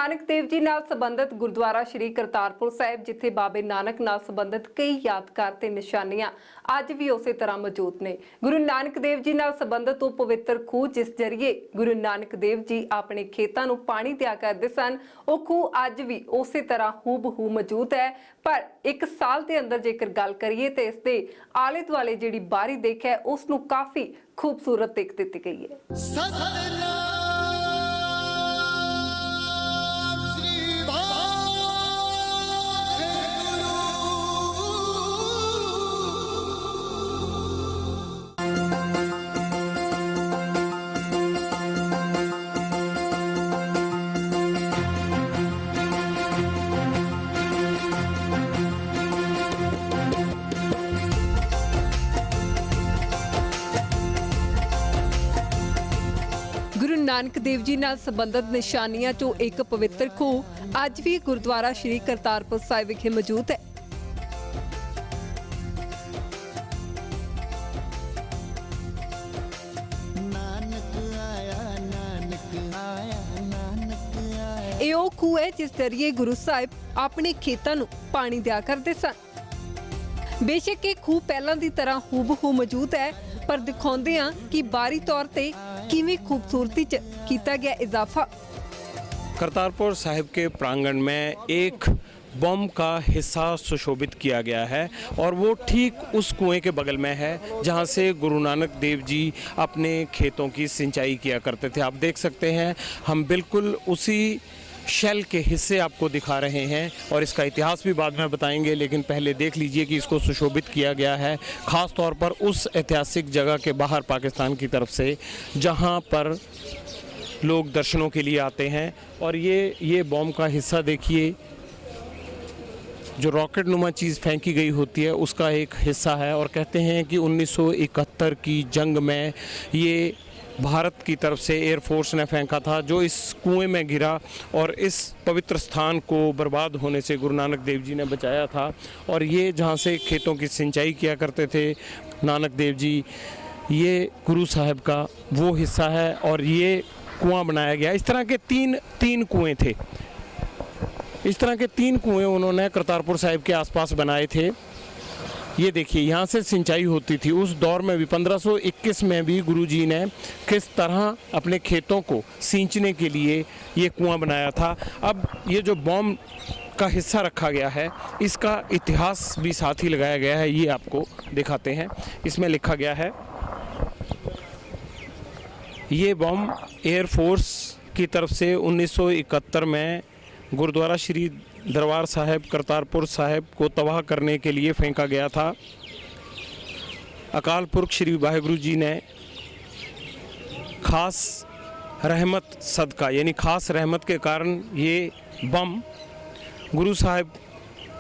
नानक देव जी नाल संबंधित गुरुद्वारा श्री करतारपुर साहिब जिथे बाबे नानक नाल संबंधित कई यादगार ते निशानियां अज भी उस तरह मौजूद ने। गुरु नानक देव जी नाल संबंधित वो पवित्र खूह जिस जरिए गुरु नानक देव जी अपने खेतां नूं पानी दिया करते सन, वो खूह अज भी उस तरह हूबहू मौजूद है। पर एक साल के अंदर जेकर गल करिए तो इसके आले दुआले जिहड़ी बारी देख है उसनूं काफ़ी खूबसूरत दिख दी गई है। गुरु नानक देव जी नाल संबंधित निशानियां चों एक पवित्र खूह अज भी गुरुद्वारा श्री करतारपुर साहिब विखे मौजूद है। ਇਹ ਉਹ खूह है जिस जरिए गुरु साहिब अपने खेतां नूं पानी दिया करते सन। बेशक ये खूह पहलां दी तरह हूबहू मौजूद है, पर दिखाउंदे हां कि बारी तौर ते किवें खूबसूरती च कीता गया इजाफा। करतारपुर साहिब के प्रांगण में एक बम का हिस्सा सुशोभित किया गया है और वो ठीक उस कुएं के बगल में है जहां से गुरु नानक देव जी अपने खेतों की सिंचाई किया करते थे। आप देख सकते हैं हम बिल्कुल उसी शेल के हिस्से आपको दिखा रहे हैं और इसका इतिहास भी बाद में बताएंगे, लेकिन पहले देख लीजिए कि इसको सुशोभित किया गया है ख़ास तौर पर उस ऐतिहासिक जगह के बाहर पाकिस्तान की तरफ से जहां पर लोग दर्शनों के लिए आते हैं। और ये बॉम्ब का हिस्सा देखिए, जो रॉकेट नुमा चीज़ फेंकी गई होती है उसका एक हिस्सा है और कहते हैं कि 1971 की जंग में ये भारत की तरफ से एयरफोर्स ने फेंका था, जो इस कुएं में गिरा और इस पवित्र स्थान को बर्बाद होने से गुरु नानक देव जी ने बचाया था। और ये जहाँ से खेतों की सिंचाई किया करते थे नानक देव जी, ये गुरु साहिब का वो हिस्सा है और ये कुआं बनाया गया। इस तरह के तीन कुएं थे, इस तरह के 3 कुएं उन्होंने करतारपुर साहिब के आसपास बनाए थे। ये देखिए यहाँ से सिंचाई होती थी उस दौर में भी, 1521 में भी गुरुजी ने किस तरह अपने खेतों को सींचने के लिए ये कुआं बनाया था। अब ये जो बॉम्ब का हिस्सा रखा गया है इसका इतिहास भी साथ ही लगाया गया है, ये आपको दिखाते हैं। इसमें लिखा गया है ये बॉम्ब एयरफोर्स की तरफ से 1971 में गुरुद्वारा श्री दरबार साहिब करतारपुर साहिब को तबाह करने के लिए फेंका गया था। अकाल पुरख श्री वाहिगुरु जी ने खास रहमत सदका यानी खास रहमत के कारण ये बम गुरु साहिब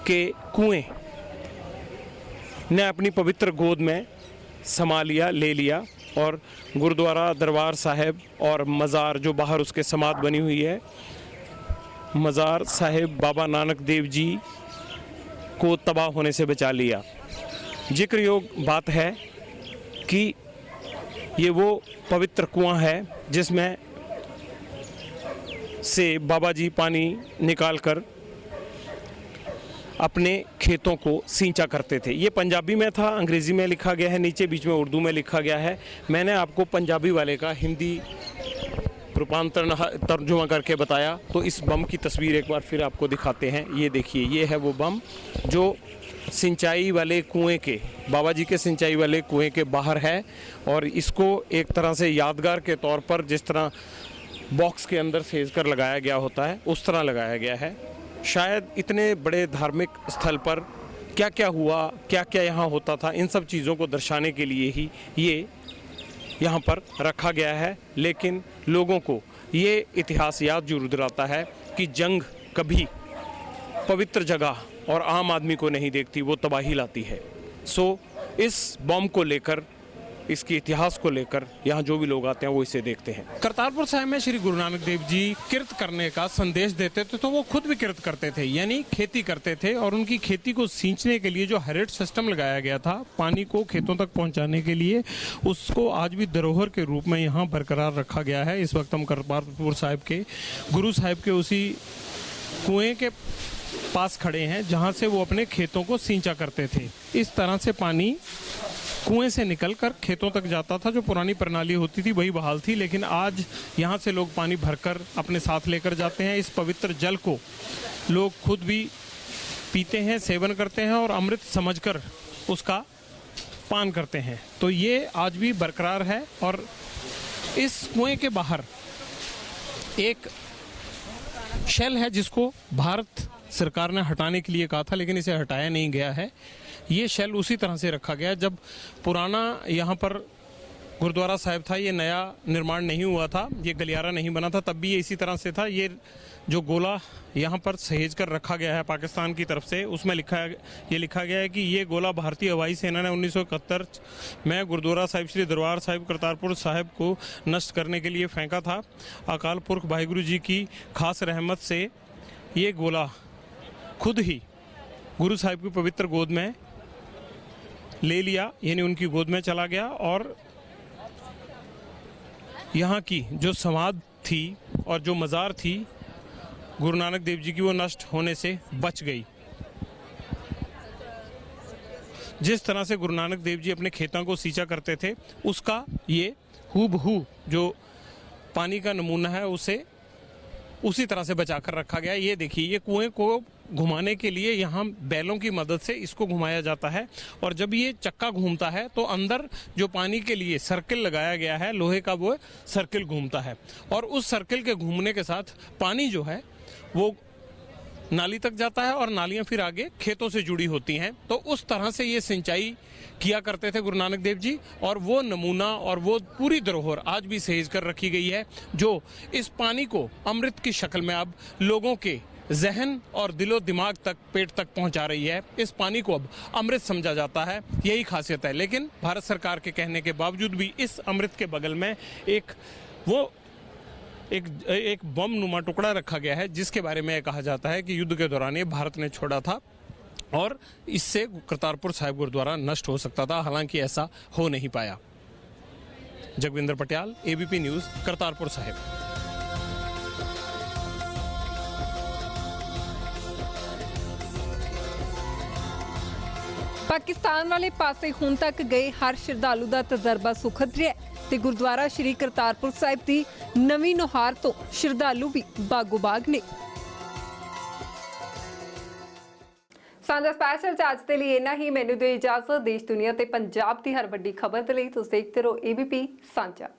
के कुएं ने अपनी पवित्र गोद में समा लिया, ले लिया और गुरुद्वारा दरबार साहिब और मज़ार जो बाहर उसके समाध बनी हुई है, मज़ार साहिब बाबा नानक देव जी को तबाह होने से बचा लिया। जिक्र योग बात है कि ये वो पवित्र कुआं है जिसमें से बाबा जी पानी निकालकर अपने खेतों को सींचा करते थे। ये पंजाबी में था, अंग्रेज़ी में लिखा गया है, नीचे बीच में उर्दू में लिखा गया है। मैंने आपको पंजाबी वाले का हिंदी रूपांतरण तर्जुमा करके बताया, तो इस बम की तस्वीर एक बार फिर आपको दिखाते हैं। ये देखिए, ये है वो बम जो सिंचाई वाले कुएं के, बाबा जी के सिंचाई वाले कुएं के बाहर है और इसको एक तरह से यादगार के तौर पर जिस तरह बॉक्स के अंदर सेज कर लगाया गया होता है उस तरह लगाया गया है। शायद इतने बड़े धार्मिक स्थल पर क्या क्या हुआ, क्या क्या यहाँ होता था, इन सब चीज़ों को दर्शाने के लिए ही ये यहाँ पर रखा गया है। लेकिन लोगों को ये इतिहास याद जरूर दिलाता है कि जंग कभी पवित्र जगह और आम आदमी को नहीं देखती, वो तबाही लाती है। सो इस बॉम्ब को लेकर इसके इतिहास को लेकर यहाँ जो भी लोग आते हैं वो इसे देखते हैं। करतारपुर साहिब में श्री गुरु नानक देव जी किरत करने का संदेश देते थे, तो वो खुद भी किरत करते थे, यानी खेती करते थे। और उनकी खेती को सींचने के लिए जो हैरेट सिस्टम लगाया गया था पानी को खेतों तक पहुंचाने के लिए, उसको आज भी धरोहर के रूप में यहाँ बरकरार रखा गया है। इस वक्त हम करतारपुर साहिब के गुरु साहिब के उसी कुएं के पास खड़े हैं जहाँ से वो अपने खेतों को सींचा करते थे। इस तरह से पानी कुएं से निकलकर खेतों तक जाता था। जो पुरानी प्रणाली होती थी वही बहाल थी, लेकिन आज यहाँ से लोग पानी भरकर अपने साथ लेकर जाते हैं। इस पवित्र जल को लोग खुद भी पीते हैं, सेवन करते हैं और अमृत समझकर उसका पान करते हैं। तो ये आज भी बरकरार है। और इस कुएं के बाहर एक शेल है जिसको भारत सरकार ने हटाने के लिए कहा था, लेकिन इसे हटाया नहीं गया है। ये शेल उसी तरह से रखा गया जब पुराना यहाँ पर गुरुद्वारा साहिब था, ये नया निर्माण नहीं हुआ था, ये गलियारा नहीं बना था, तब भी ये इसी तरह से था। ये जो गोला यहाँ पर सहेज कर रखा गया है पाकिस्तान की तरफ से, उसमें ये लिखा गया है कि ये गोला भारतीय हवाई सेना ने 1971 में गुरुद्वारा साहिब श्री दरबार साहिब करतारपुर साहिब को नष्ट करने के लिए फेंका था। अकाल पुरख वाहिगुरु जी की खास रहमत से ये गोला खुद ही गुरु साहिब की पवित्र गोद में ले लिया, यानी उनकी गोद में चला गया और यहाँ की जो समाधि थी और जो मज़ार थी गुरु नानक देव जी की, वो नष्ट होने से बच गई। जिस तरह से गुरु नानक देव जी अपने खेतों को सींचा करते थे, उसका ये हूबहू जो पानी का नमूना है उसे उसी तरह से बचा कर रखा गया। ये देखिए, ये कुएं को घुमाने के लिए यहाँ बैलों की मदद से इसको घुमाया जाता है और जब ये चक्का घूमता है तो अंदर जो पानी के लिए सर्किल लगाया गया है लोहे का, वो सर्किल घूमता है और उस सर्किल के घूमने के साथ पानी जो है वो नाली तक जाता है और नालियाँ फिर आगे खेतों से जुड़ी होती हैं। तो उस तरह से ये सिंचाई किया करते थे गुरु नानक देव जी और वो नमूना और वो पूरी धरोहर आज भी सहेज कर रखी गई है, जो इस पानी को अमृत की शक्ल में अब लोगों के जहन और दिलो दिमाग तक, पेट तक पहुंचा रही है। इस पानी को अब अमृत समझा जाता है, यही खासियत है। लेकिन भारत सरकार के कहने के बावजूद भी इस अमृत के बगल में एक बम नुमा टुकड़ा रखा गया है, जिसके बारे में कहा जाता है कि युद्ध के दौरान ये भारत ने छोड़ा था और इससे करतारपुर साहिब गुरुद्वारा नष्ट हो सकता था। हालांकि ऐसा हो नहीं पाया। Jagvinder Patial, ABP news, Kartarpur Sahib. ਪਾਕਿਸਤਾਨ ਵਾਲੇ ਪਾਸੇ ਹੁਣ ਤੱਕ ਗਏ ਹਰ ਸ਼ਰਧਾਲੂ ਦਾ ਤਜਰਬਾ ਸੁਖਦ ਰਿਹਾ ਤੇ ਗੁਰਦੁਆਰਾ ਸ਼੍ਰੀ ਕਰਤਾਰਪੁਰ ਸਾਹਿਬ ਦੀ ਨਵੀਂ ਨੁਹਾਰ ਤੋਂ ਸ਼ਰਧਾਲੂ ਵੀ ਬਾਗੋ-ਬਾਗ ਨੇ। ਸਾਂਝਾ ਸਪੈਸ਼ਲ ਚ ਅੱਜ ਦੇ ਲਈ ਇੰਨਾ ਹੀ। ਮੈਨੂੰ ਦਿਓ ਇਜਾਜ਼ਤ। ਦੇਸ਼ ਦੁਨੀਆ ਤੇ ਪੰਜਾਬ ਦੀ ਹਰ ਵੱਡੀ ਖਬਰ ਦੇ ਲਈ ਤੁਸੀਂ ਦੇਖਦੇ ਰਹੋ ABP ਸਾਂਝਾ।